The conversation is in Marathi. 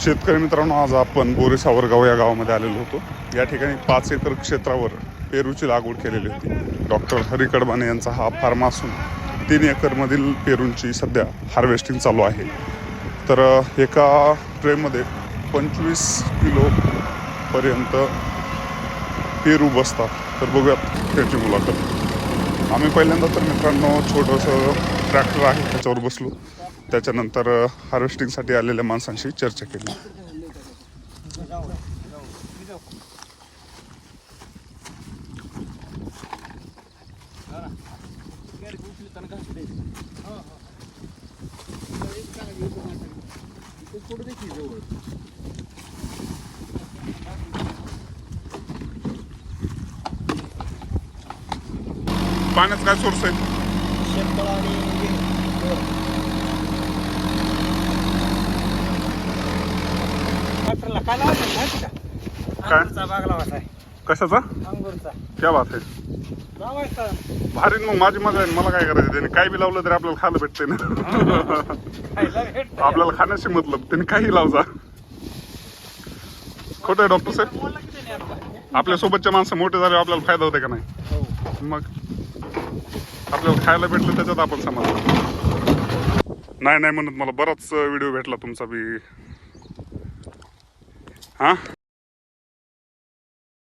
शेतकरी मित्रांनो, आज आपण बोरे सावरगाव या गावामध्ये आलेलो होतो. या ठिकाणी 5 एकर क्षेत्रावर पेरूची लागवड केलेली होती. डॉक्टर हरी कडबाने यांचा हा फार्म असून 3 एकरमधील पेरूंची सध्या हार्वेस्टिंग चालू आहे. तर एका ट्रेमध्ये 25 किलोपर्यंत पेरू बसतात. तर बघूयात त्याची मुलाखत. आम्ही पहिल्यांदा तर मित्रांनो छोटंसं ट्रॅक्टर आहे त्याच्यावर बसलो. त्याच्यानंतर हार्वेस्टिंगसाठी आलेल्या माणसांशी चर्चा केली. पाण्याचा काय सोर्स आहे? काय? कशाचा? क्या बात आहे. भारी. मग माझी मजा आहे. मला काय करायचं? त्याने काही बी लावलं तरी आपल्याला खायला भेटते ना. आपल्याला खाण्याशी मतलब. त्याने काही लावजा. खोटं आहे डॉक्टर साहेब? आपल्या सोबतच्या माणसं मोठे झाले आपल्याला फायदा होते का नाही? मग आपल्याला खायला भेटलं त्याच्यात आपण समजलं. नाही म्हणत मला बराच व्हिडिओ भेटला तुमचा बी. हां